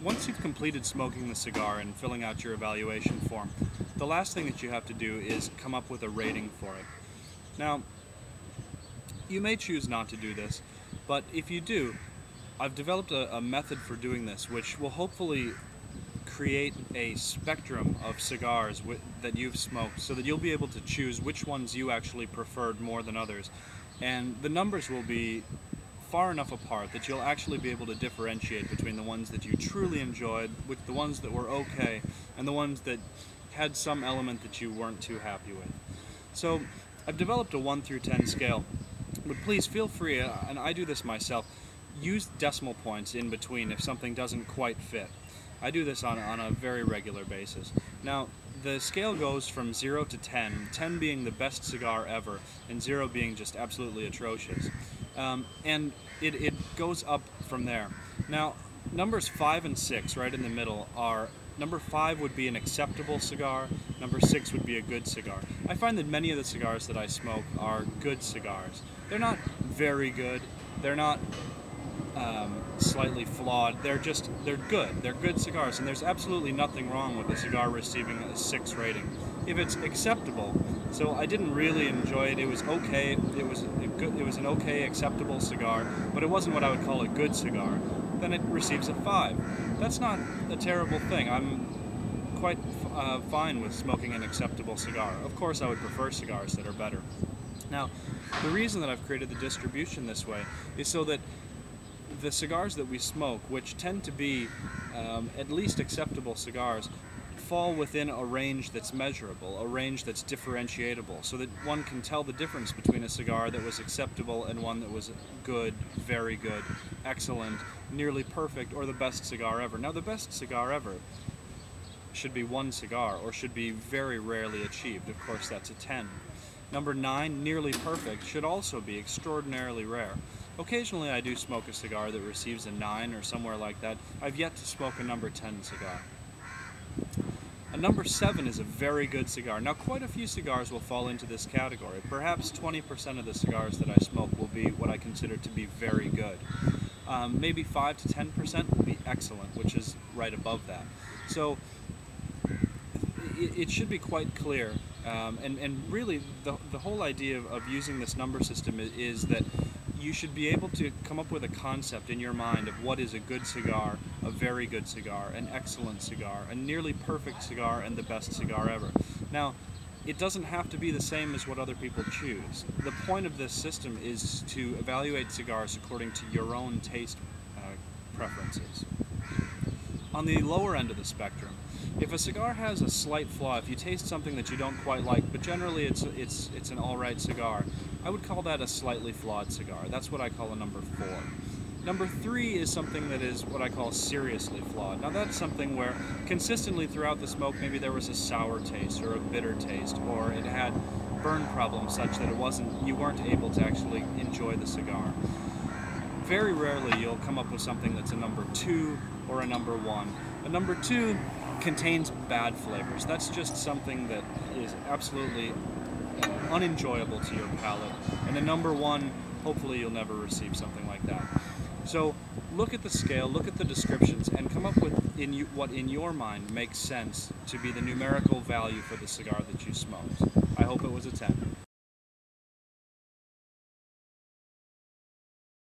once you've completed smoking the cigar and filling out your evaluation form, the last thing that you have to do is come up with a rating for it. Now, you may choose not to do this, but if you do, I've developed a method for doing this which will hopefully create a spectrum of cigars that you've smoked so that you'll be able to choose which ones you actually preferred more than others. And the numbers will be far enough apart that you'll actually be able to differentiate between the ones that you truly enjoyed, with the ones that were okay, and the ones that had some element that you weren't too happy with. So I've developed a 1 through 10 scale, but please feel free, and I do this myself, use decimal points in between if something doesn't quite fit. I do this on a very regular basis. Now, the scale goes from 0 to 10, 10 being the best cigar ever, and 0 being just absolutely atrocious. And it goes up from there. Now, numbers 5 and 6, right in the middle, are number 5 would be an acceptable cigar, number 6 would be a good cigar. I find that many of the cigars that I smoke are good cigars. They're not very good, they're not slightly flawed, they're good. They're good cigars, and there's absolutely nothing wrong with a cigar receiving a 6 rating. If it's acceptable, so I didn't really enjoy it, it was okay, it was an okay, acceptable cigar, but it wasn't what I would call a good cigar, then it receives a 5. That's not a terrible thing. I'm quite fine with smoking an acceptable cigar. Of course, I would prefer cigars that are better. Now, the reason that I've created the distribution this way is so that the cigars that we smoke, which tend to be at least acceptable cigars, fall within a range that's measurable, a range that's differentiatable, so that one can tell the difference between a cigar that was acceptable and one that was good, very good, excellent, nearly perfect, or the best cigar ever. Now, the best cigar ever should be one cigar, or should be very rarely achieved. Of course, that's a 10. Number 9, nearly perfect, should also be extraordinarily rare. Occasionally I do smoke a cigar that receives a 9 or somewhere like that. I've yet to smoke a number 10 cigar. A number 7 is a very good cigar. Now, quite a few cigars will fall into this category. Perhaps 20% of the cigars that I smoke will be what I consider to be very good. Maybe 5 to 10% will be excellent, which is right above that. So it should be quite clear, and really the whole idea of using this number system is that you should be able to come up with a concept in your mind of what is a good cigar, a very good cigar, an excellent cigar, a nearly perfect cigar, and the best cigar ever. Now, it doesn't have to be the same as what other people choose. The point of this system is to evaluate cigars according to your own taste preferences. On the lower end of the spectrum, if a cigar has a slight flaw, if you taste something that you don't quite like, but generally it's an alright cigar, I would call that a slightly flawed cigar. That's what I call a number 4. Number 3 is something that is what I call seriously flawed. Now, that's something where consistently throughout the smoke maybe there was a sour taste or a bitter taste, or it had burn problems such that you weren't able to actually enjoy the cigar. Very rarely you'll come up with something that's a number 2 or a number 1. A number 2 contains bad flavors. That's just something that is absolutely unenjoyable to your palate. And a number 1, hopefully you'll never receive something like that. So look at the scale, look at the descriptions, and come up with what in your mind makes sense to be the numerical value for the cigar that you smoked. I hope it was a 10.